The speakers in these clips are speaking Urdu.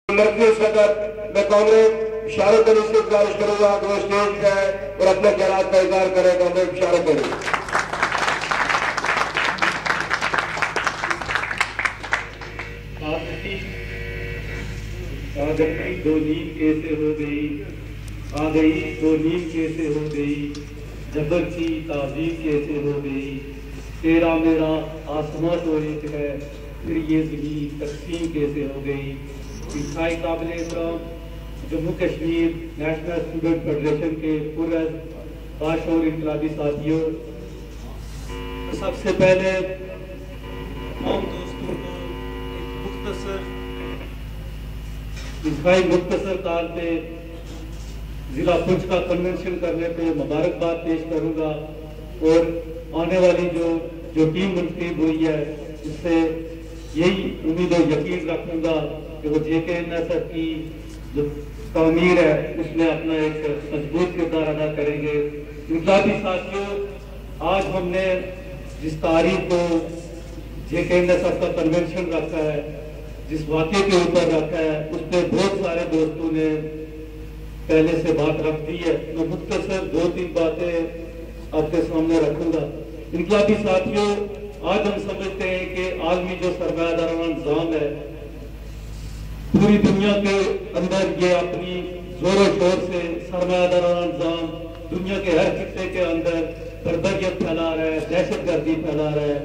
مرکزی صدر میں کامریڈ بشارت علی سے گزارش کروں گا کہ وہ اسٹیج پہ آئے اور اپنے خیالات کا اظہار کرے. کامریڈ بشارت علی. آگئی دو نیند کیسے ہو گئی، آ گئی دو نیند کیسے ہو گئی، جبر کی تعظیم کیسے ہو گئی، تیرا میرا آسمان تو ایک ہے، پھر یہ زمین تقسیم کیسے ہو گئی. انتہائی قابل احترام Jammu Kashmir national student federation کے پرعز باشعور انقلابی ساتھیوں، سب سے پہلے تمام دوستوں کو انتہائی مختصر طور پہ ضلع پنچ کا کنونشن کرنے پہ مبارکباد پیش کروں گا، اور آنے والی جو ٹیم منتخب ہوئی ہے اس سے یہی امید و یقین رکھوں گا کہ وہ جے کے این ایس ایف کی جو تعمیر ہے اس میں اپنا ایک مضبوط کردار ادا کریں گے. انقلابی ساتھیوں، آج ہم نے جس تاریخ کو جے کے این ایس ایف کا کنونشن رکھا ہے، جس واقعے کے اوپر رکھا ہے، اس پہ بہت سارے دوستوں نے پہلے سے بات رکھ دی ہے. میں مختصر دو تین باتیں آپ کے سامنے رکھوں گا. انقلابی ساتھیوں، آج ہم سمجھتے ہیں کہ عالمی جو سرمایہ دارانہ نظام ہے، پوری دنیا کے اندر یہ اپنی زور و شور سے سرمایہ دارانہ نظام دنیا کے ہر خطے کے اندر بربریت پھیلا رہا ہے، دہشت گردی پھیلا رہا ہے،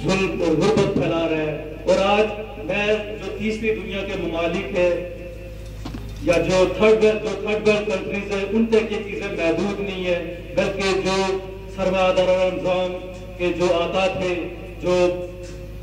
ظلم اور غربت پھیلا رہا ہے. اور آج میں جو تیسری دنیا کے ممالک ہے یا جو تھرڈ ورلڈ کنٹریز ہے، ان تک یہ چیزیں محدود نہیں ہے، بلکہ جو سرمایہ دارانہ نظام کے جو آقا تھے، جو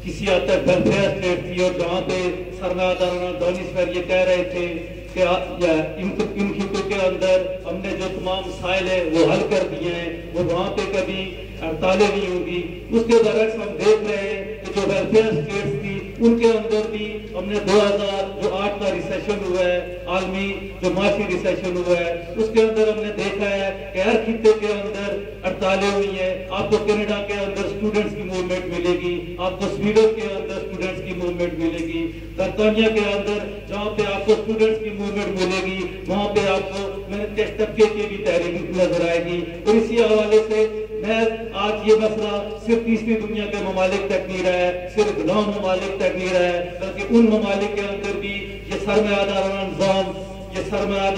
کسی حد تک ویلفیئر اسٹیٹ تھی، اور جہاں پہ سرمایہ دارانہ دانشور یہ کہہ رہے تھے کہ ان خطوں کے اندر ہم نے جو تمام مسائل ہیں وہ حل کر دیے ہیں، وہ وہاں پہ کبھی ہڑتالیں نہیں ہوں گی. اس کے برعکس ہم دیکھ رہے ہیں کہ جو ویلفیئر اسٹیٹس تھی ان کے اندر بھی ہم نے 2008 کا ریسیشن ہوا ہے، عالمی جو معاشی ریسیشن ہوا ہے، اس کے اندر ہم نے دیکھا ہے کہ ہر خطے کے اندر ہڑتالیں ہوئی ہیں. آپ کو کینیڈا کے اندر اسٹوڈنٹس کی موومنٹ ملے گی، آپ کو سویڈن کے اندر اسٹوڈنٹس کی موومنٹ ملے گی، برطانیہ کے اندر جہاں پہ آپ کو اسٹوڈنٹس کی موومنٹ ملے گی وہاں پہ آپ کو محنت طبقے کی بھی تحریک نظر آئے گی. اور اسی حوالے سے میں آج یہ مسئلہ صرف تیسری دنیا کے ممالک تک نہیں رہا ہے، صرف غلام ممالک تک نہیں رہا ہے، بلکہ ان ممالک کے اندر بھی یہ سرمایہ دارانہ نظام، یہ سرمایہ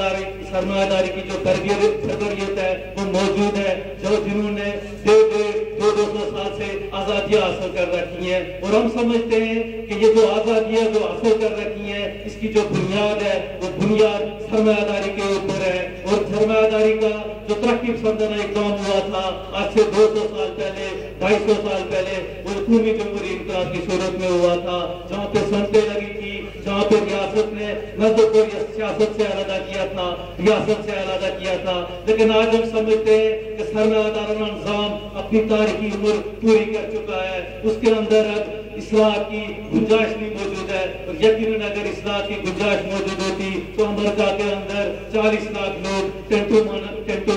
داری کی جو تربیت ہے وہ موجود ہے، جنہوں نے 200 سال سے آزادیاں حاصل کر رکھی ہیں. اور ہم سمجھتے ہیں کہ یہ جو آزادیاں جو حاصل کر رکھی ہیں اس کی جو بنیاد ہے وہ بنیاد سرمایہ داری کے اوپر ہے. اور سرمایہ داری کا جو ترقی پسندانہ اقدام ہوا تھا آج سے 200 سال پہلے، 250 سال پہلے، وہ قومی جمہوری انقلاب کی صورت میں ہوا تھا، جہاں پہ سنتیں لگی تھی، جہاں پہ ریاست نے مذہب کو سیاست سے علیحدہ کیا تھا، ریاست سے علیحدہ کیا تھا. لیکن آج ہم سمجھتے ہیں کہ سرمایہ دارانہ نظام اپنی تاریخی عمر پوری کر چکا ہے، اس کے اندر اب اصلاح کی گنجائش نہیں موجود ہے. اور یقیناً اگر اصلاح کی گنجائش موجود ہوتی تو امریکہ کے اندر 40 لاکھ لوگ ٹینٹوں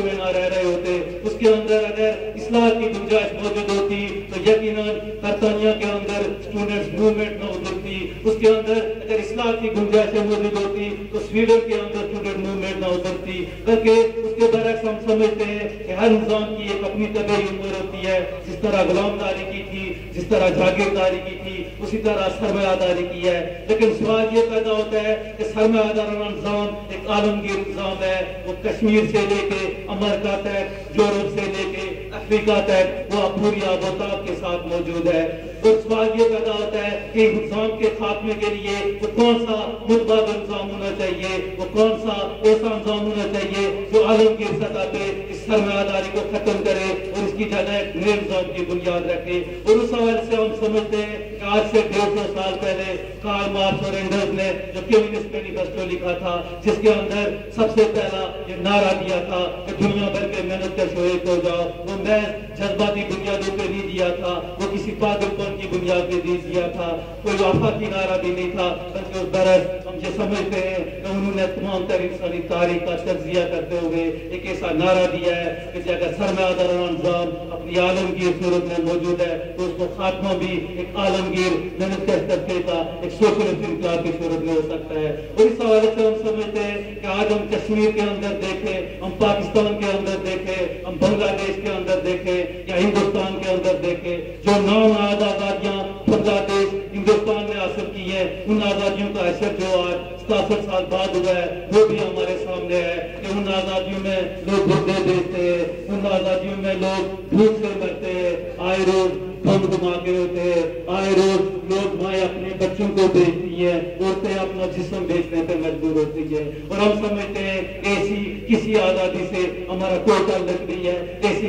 میں نہ رہ رہے ہوتے. اس کے اندر اگر اصلاح کی گنجائش موجود ہوتی تو یقیناً برطانیہ کے اندر اسٹوڈنٹس موومنٹ نہ ابھرتی. اس کے اندر اگر اصلاح کی گنجائش موجود ہوتی تو سویڈن کے اندر اسٹوڈنٹ موومنٹ نہ ابھرتی. بلکہ اس کے برعکس ہم سمجھتے ہیں کہ ہر نظام کی ایک اپنی طبعی عمر ہوتی ہے. جس طرح غلام داری کی تھی، جس طرح جاگیرداری کی تھی، اسی طرح سرمایہ داری کی ہے. لیکن سوال یہ پیدا ہوتا ہے کہ سرمایہ دارانہ نظام ایک عالمگیر نظام ہے، وہ کشمیر سے لے کے امریکہ تک، یورپ سے لے کے افریقہ تک وہ پوری آبوتاب کے ساتھ موجود ہے. اور سوال یہ پیدا ہوتا ہے کہ نظام کے خاتمے کے لیے وہ کون سا متبادل نظام ہونا چاہیے، وہ کون سا ایسا نظام ہونا چاہیے جو عالمگیر سطح پہ اس سرمایہ داری کو ختم کرے اور اس کی جگہ ایک نئے نظام کی بنیاد رکھے. اور اس حوالے سے ہم سمجھتے ہیں کہ آج سے 150 سال پہلے کارل مارکس اور اینگلز نے جو کمیونسٹ مینیفیسٹو لکھا تھا، جس کے اندر سب سے پہلا یہ نعرہ دیا تھا کہ دنیا بھر کے محنت کش ایک ہو جاؤ، وہ محض جذباتی بنیادوں پہ نہیں دیا تھا، وہ کسی پاگل پن کی بنیاد پہ نہیں دیا تھا، کوئی آفاقی نعرہ بھی نہیں تھا، بلکہ اس برعکس ہم یہ سمجھتے ہیں کہ انہوں نے تمام تر انسانی تاریخ کا تجزیہ کرتے ہوئے ایک ایسا نعرہ دیا ہے کہ اگر سرمایہ داران نظام اپنی عالمگیر صورت میں موجود ہے تو اس کو خاتمہ بھی ایک عالمگیر محنت کے طبقے کا ایک سوشلسٹ انقلاب کی صورت میں ہو سکتا ہے. اور اس حوالے سے ہم سمجھتے ہیں کہ آج ہم کشمیر کے اندر دیکھیں, ہم پاکستان کے اندر دیکھیں, ہم بنگلہ دیش کے اندر دیکھیں یا ہندوستان کے اندر دیکھیں, جو نام آزادیاں بنگلہ دیش ہندوستان نے حاصل کی ہیں ان آزادیوں کا اثر جو آج 67 سال بعد ہوا ہے وہ بھی ہمارے سامنے ہے کہ ان آزادیوں میں لوگ گردے دیتے ہیں, ان آزادیوں میں لوگ بھوک سے مرتے ہیں, آئے روز بم دھماکے ہوتے ہیں, آئے روز لوگ مائیں اپنے بچوں کو بیچتی ہیں, عورتیں اپنا جسم بیچنے پہ مجبور ہوتی ہیں. اور ہم سمجھتے ہیں ایسی کسی آزادی سے ہمارا کوئی تعلق نہیں ہے, ایسی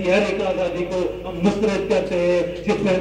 ہر ایک آزادی کو ہم مسترد کرتے ہیں جس میں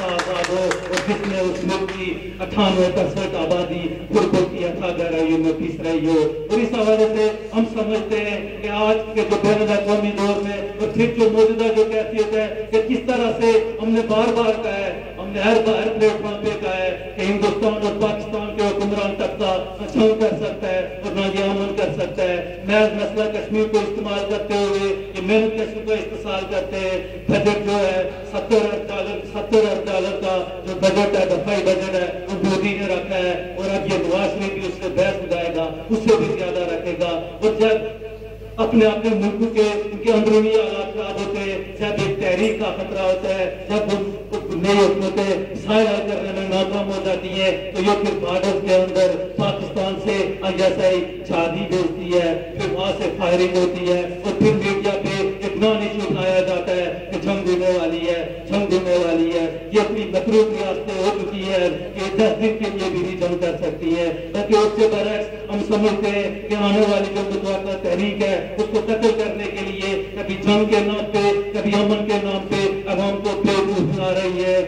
آزاد ہو اور جس میں اس ملک کی 98% آبادی غربت کی اتھاہ گہرائیوں میں پیس رہی ہو. اور اس حوالے سے ہم سمجھتے ہیں کہ آج کے جو بین الاقوامی دور میں اور پھر جو موجودہ جو کیفیت ہے کہ کس طرح سے ہم نے بار بار کہا ہے, ہم نے ہر پلیٹ فارم پہ کہا ہے کہ ہندوستان اور پاکستان کے حکمران طبقہ نہ جنگ کر سکتا ہے اور نہ یہ امن کر سکتا ہے. محض مسئلہ کشمیر کو استعمال کرتے ہوئے یہ محنت کشمیر کو استحصال کرتے ہیں. بجٹ جو ہے $70 ارب کا جو بجٹ ہے, دفاعی بجٹ ہے, وہ مودی نے رکھا ہے اور اب یہ نواز شریف بھی اس سے بحث اٹھائے گا, اس سے بھی زیادہ رکھے گا. اور جب اپنے ملکوں کے ان کے اندرونی حالات خراب ہوتے ہیں, جب ایک تحریک کا خطرہ ہوتا ہے, جب نئی حکومتیں سائے حل کرنے میں ناکام ہو جاتی ہیں تو یہ پھر بارڈر کے اندر پاکستان سے ISI جہادی بھیجتی ہے, پھر وہاں سے فائرنگ ہوتی ہے اور پھر میڈیا پہ ایک نان ایشو اٹھایا جاتا ہے کہ جنگ ہونے والی ہے, جنگ ہونے والی ہے. یہ اپنی مطلوب ریاستیں ہو چکی ہے کہ 10 دن کے لیے بھی نہیں جنگ کر سکتی ہے. بلکہ اس سے برعکس ہم سمجھتے ہیں کہ آنے والی جو متوقع تحریک ہے اس کو قتل کرنے کے لیے کبھی جنگ کے نام پہ کبھی امن کے نام پہ عوام کو بےوقوف بنا رہی ہے.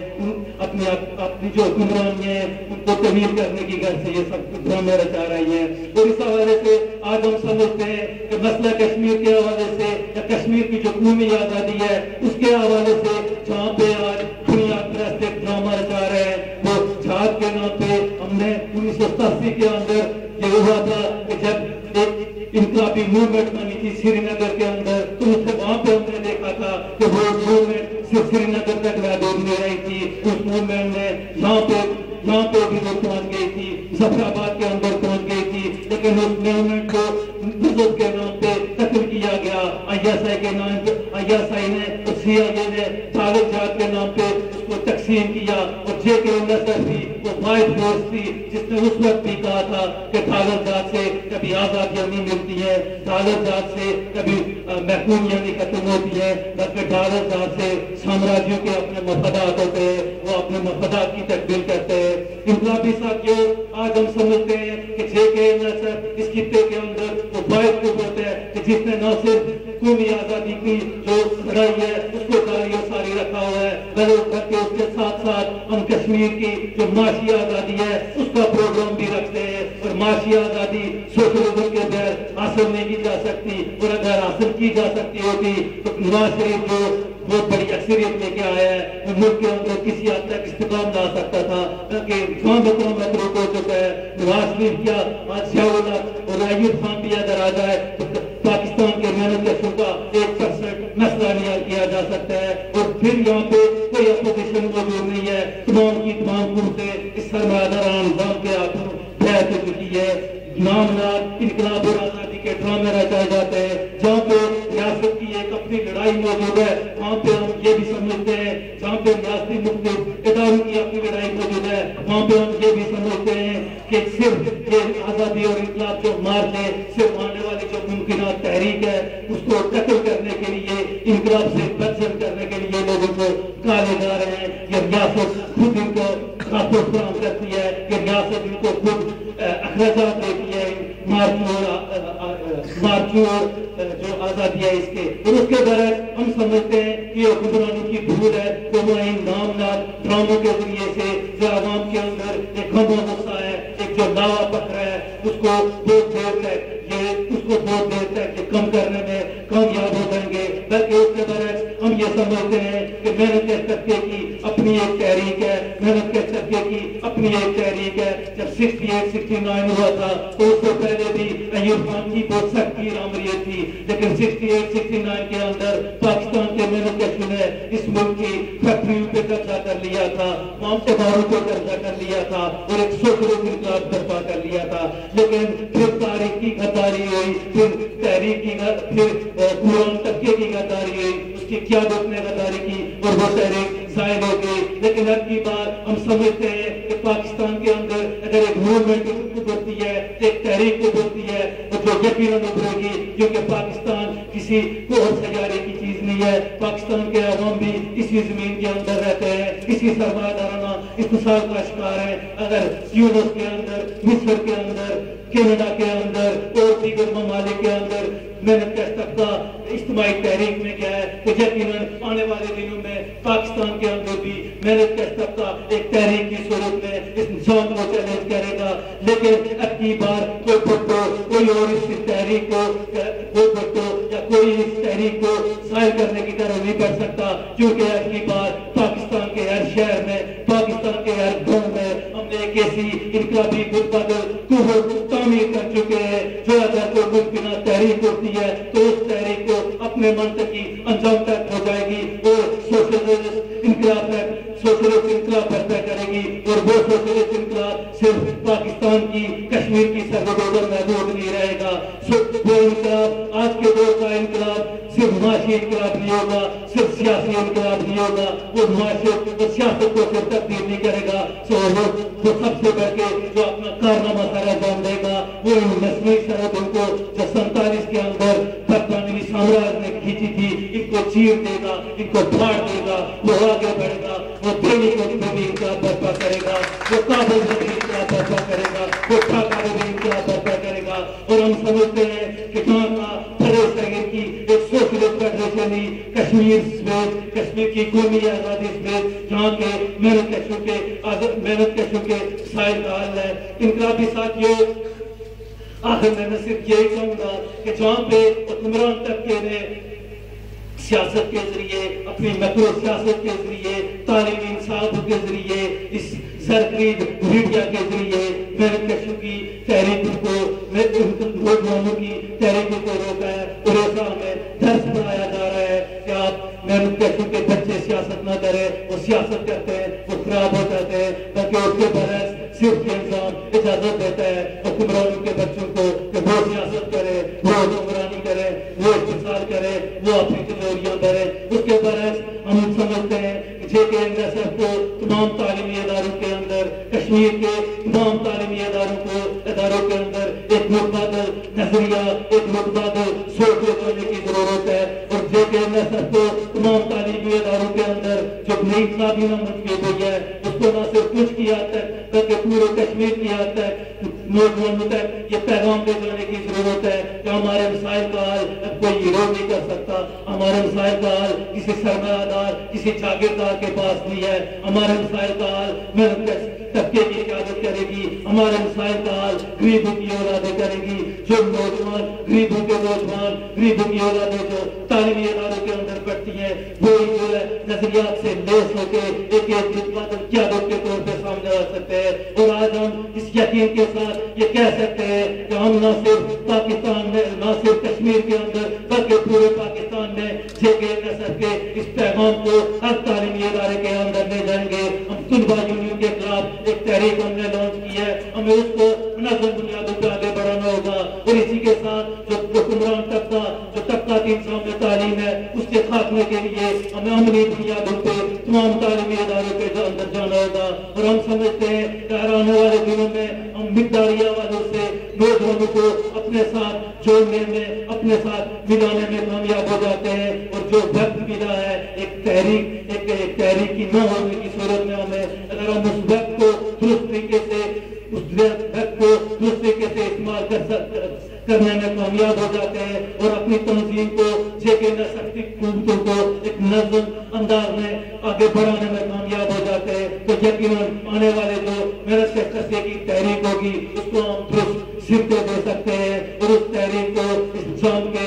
اپنی جو حکمران ہیں ان کو تبدیل کرنے کی غرض سے یہ سب ڈرامے رچا رہی ہیں. اور اس حوالے سے آج ہم سمجھتے ہیں کہ مسئلہ کشمیر کے حوالے سے یا کشمیر کی جو قومی آزادی ہے اس کے حوالے سے جہاں پہ آج دنیا پرست ایک ڈرامہ رچا رہے ہیں وہ جہاد کے نام پہ. ہم نے 1987 کے اندر یہ ہوا تھا کہ جب ایک انقلابی موومنٹ بنی تھی سری نگر کے اندر تو وہاں پہ ہم نے دیکھا تھا کہ وہ موومنٹ صرف سری نگر تک محدود نہیں رہی تھی. اس موومنٹ نے یہاں پہ بھی وہ پہنچ گئی تھی, ظفر آباد کے اندر پہنچ گئی تھی, لیکن اس موومنٹ کو بزرگ کے نام پہ قتل کیا گیا. ISI کے نام پہ ISI نے اور CIA نے طالب جہاد کے نام پہ اس کو تقسیم کیا. اور JK نصر بھی وہ واحد فورس تھی جس نے اس وقت بھی کہا تھا کہ طالب جہاد سے کبھی آزادیاں نہیں ملتی ہیں, طالب جہاد سے کبھی محکومیاں نہیں ختم ہوتی ہیں, بلکہ طالب جہاد سے سامراجیوں کے اپنے مفادات ہوتے ہیں, وہ اپنے مفادات کی تکمیل کرتے ہیں. انقلابی ساتھیوں آج ہم سمجھتے ہیں کہ JK نصر اس خطے کے اندر وہ واحد قوت ہے کہ جس نے نہ صرف قومی آزادی کی جو لڑائی ہے اس کو جاری و ساری رکھا ہوا ہے بلکہ اس کے ساتھ ساتھ ہم کشمیر کی جو معاشی آزادی ہے اس کا پروگرام بھی رکھتے ہیں. اور معاشی آزادی سوشلزم کے بغیر حاصل نہیں کی جا سکتی, اور اگر حاصل کی جا سکتی ہوتی تو نواز شریف جو بہت بڑی اکثریت لے کے آیا ہے وہ ملک کے اندر کسی حد تک استحکام لا سکتا تھا. بلکہ جہاں بکرا متروک ہو چکا ہے, نواز شریف کیا آج ضیاء الحق اور ایوب خان بھی اگر آ جائے تو پاکستان کے محنت کشوں کا 1% مسئلہ نہیں حل کیا جا سکتا ہے. اور پھر یہاں پہ کوئی اپوزیشن موجود نہیں ہے, تمام کی تمام قوتیں اس سرمایہ دارانہ نظام کے ہاتھوں بیعت ہو چکی ہے. نام انقلاب اور آزادی کے ڈرامے رچائے جاتے ہیں. جہاں پہ ریاست کی ایک اپنی لڑائی موجود ہے وہاں پہ ہم یہ بھی سمجھتے ہیں, جہاں پہ ریاستی مختلف اداروں کی اپنی لڑائی موجود ہے وہاں پہ ہم یہ بھی سمجھتے ہیں کہ صرف یہ آزادی اور انقلاب جو مارچ ہے صرف آنے والی جو ممکنہ تحریک ہے اس کو قتل کرنے کے لیے, انقلاب سے بدزن کرنے کے لیے لوگوں کو کالے جا رہے ہیں. یہ ریاست خود ان کو خاطر فراہم کرتی ہے, یہ ریاست ان کو خود اخراجات دیتی ہے مارچوں جو آزادی ہے اس کے. اور اس کے برعکس ہم سمجھتے ہیں کہ یہ حکمرانوں کی بھول ہے کہ وہ ان نامناد ڈراموں کے ذریعے سے جو عوام کے اندر ایک غم و غصہ ہے, ایک جو لاوا پک رہا ہے اس کو بہت دیر تک یہ کم کرنے میں کامیاب ہو جائیں گے. بلکہ اس کے برعکس ہم یہ سمجھتے ہیں کہ محنت کے طبقے کی اپنی ایک تحریک ہے, محنت کے طبقے کی اپنی ایک تحریک ہے. جب 68-69 ہوا تھا تو اس سے پہلے بھی ایوب خان کی بہت سخت آمریت تھی، لیکن 68-69 کے اندر پاکستان کے محنت کشوں نے اس ملک کی فیکٹریوں پہ قبضہ کر لیا تھا، اداروں پہ قبضہ کر لیا تھا اور ایک سوشلسٹ انقلاب برپا کر لیا تھا. لیکن پھر تاریخ کی غداری ہوئی، پھر تحریک کی پھر قرآن طبقے کی غداری ہوئی، اس کی قیادت نے غداری کی اور وہ تحریک ظاہر ہو گئی. لیکن اب کی بات ہم سمجھتے ہیں کہ پاکستان کے اندر اگر ایک موومنٹ ابھرتی ہے، ایک تحریک ابھرتی ہے تو جو یقیناً ابھرے گی، کیونکہ پاکستان کسی کوہ سجارے کی چیز نہیں ہے. پاکستان کے عوام بھی اسی زمین کے اندر رہتے ہیں، اسی سرمایہ دارانہ اقتصاد کا شکار ہے. اگر یونس کے اندر، مصر کے اندر، کینیڈا کے اندر اور دیگر ممالک کے اندر محنت کش طبقہ اجتماعی تحریک میں کیا ہے کہ یقیناً آنے والے دنوں میں پاکستان کے اندر بھی محنت کش طبقہ ایک تحریک کی صورت میں اس نظام کو چیلنج کرے گا. لیکن اب کی بار کوئی بھٹو، کوئی اور اس تحریک کو کوئی بھٹو یا کوئی اس تحریک کو ظاہر کرنے کی طرف نہیں بڑھ سکتا، کیونکہ اب کی بار پاکستان کے ہر شہر میں، پاکستان کے ہر گاؤں میں ہم نے ایک ایسی انقلابی تعمیر کر چکے ہیں جو اگر کوئی ملک بنا تحریک ہوتی ہے تو اس تحریک کو اپنے منطقی انجام تک ہو جائے گی اور سوشلسٹ انقلاب برپا کرے گی. اور وہ سوشلسٹ انقلاب صرف پاکستان کی، کشمیر کی سرحدوں پر محدود نہیں رہے گا. وہ انقلاب، آج کے دور کا انقلاب صرف معاشی انقلاب نہیں ہوگا، صرف سیاسی انقلاب نہیں ہوگا. وہ معاشرت اور سیاست کو صرف تبدیل نہیں کرے گا. وہ سب سے بڑھ کے جو اپنا کارنامہ سارا انجام دے گا وہ ان مصنوعی سرحدوں کو جو 47 کے اندر برطانوی سامراج نے کھینچی تھی، ان کو چیر دے گا، ان کو پھاڑ دے گا. وہ آگے بڑھے گا، وہ دہلی کو بھی انقلاب برپا کرے گا، وہ کابل میں بھی انقلاب برپا کرے گا، وہ ڈھاکہ میں بھی انقلاب برپا کرے گا. اور ہم سمجھتے ہیں کہ جہاں کا بڑے شہر کی ایک سوشلسٹ فیڈریشن ہی کشمیر کی قومی آزادی میں جہاں کے محنت کشوں کے سائل کا حل ہے. انقلابی ساتھیوں، آخر میں صرف یہی کہوں گا کہ جہاں پہ حکمران طبقے نے سیاست کے ذریعے، اپنی میکرو سیاست کے ذریعے، تعلیمی انصاف کے ذریعے، اس زرخرید میڈیا کے ذریعے محنت کشوں کی تحریکوں کو، نوجوانوں کی تحریکوں کو روکا ہے. اور ایسا ہمیں درس پڑھایا جا رہا ہے کہ آپ محنت کشوں کے بچے سیاست نہ کریں، وہ سیاست کرتے ہیں وہ خراب ہو جاتے ہیں. تاکہ اس کے برعکس صرف یہ نظام اجازت دیتا ہے حکمرانوں کے بچوں کو کہ وہ سیاست کرے، وہ حکمرانی کرے، وہ اقتصاد کرے، وہ اپنی تجوریاں بھرے. اس کے برعکس ہم سمجھتے ہیں کہ JKNSF کو تمام تعلیمی اداروں کے اندر، کشمیر کے تمام تعلیمی اداروں کے اندر ایک متبادل نظریہ، ایک متبادل سوچ لینے کی ضرورت ہے. اور JKNSF کو تمام تعلیمی اداروں کے اندر جو نئی کابینہ منتخب ہوئی ہے اس کو نہ صرف کچھ کی حد تک بلکہ پورے کشمیر کی حد تک نوجوانوں تک یہ پیغام دے جانے کی ضرورت ہے کہ ہمارے مسائل کا حل اب کوئی ہیرو نہیں کر سکتا. ہمارے مسائل کا حل کسی سرمایہ دار، کسی جاگیردار کے پاس نہیں ہے. ہمارے مسائل کا حل محنت طبقے کی قیادت کرے گی. ہمارے مسائل کا حل غریبوں کی اولادیں کرے گی. جو نوجوان، غریبوں کے نوجوان، غریبوں کی اولادیں جو تعلیمی اداروں کے اندر پڑھتی ہیں وہی جو ہے نظریات سے لیس ہو کے ایک متبادل قیادت کے طور پہ سامنے آ سکتے ہیں. اور آج ہم اس یقین کے ساتھ یہ کہہ سکتے ہیں کہ ہم نہ صرف پاکستان میں، نہ صرف کشمیر کے اندر بلکہ پورے پاکستان میں JKNSF کے اس پیغام کو ہر تعلیمی ادارے کے اندر لے جائیں گے. ہم طلبہ یونین کے خلاف ایک تحریک ہم نے لانچ کی ہے، ہمیں اس کو منظم بنیادوں پہ آگے بڑھانا ہوگا. اور اسی کے ساتھ جو حکمران طبقہ، جو طبقاتی نظام تعلیم ہے اس کے خاتمے کے لیے ہمیں عملی بنیادوں پہ تمام تعلیمی اداروں کے اندر جانا ہوگا. اور ہم سمجھتے ہیں کہ آنے والے دنوں میں ہم مقداری حوالوں سے نوجوانوں کو اپنے ساتھ جوڑنے میں، اپنے ساتھ ملانے میں کامیاب ہو جاتے ہیں. اور جو وقت ملا ہے ایک تحریک کی نہ ہونے کی صورت میں ہمیں، اگر ہم اس وقت کو درست طریقے سے استعمال کرنے میں کامیاب ہو جاتے ہیں اور اپنی تنظیم کو، JKNSF کی قوتوں کو ایک نظم انداز میں آگے بڑھانے میں کامیاب ہو جاتے ہیں تو یقیناً آنے والے جو محنت کے قصے کی تحریک ہوگی اس کو ہم درست سمت دے سکتے ہیں اور اس تحریک کو اس نظام کے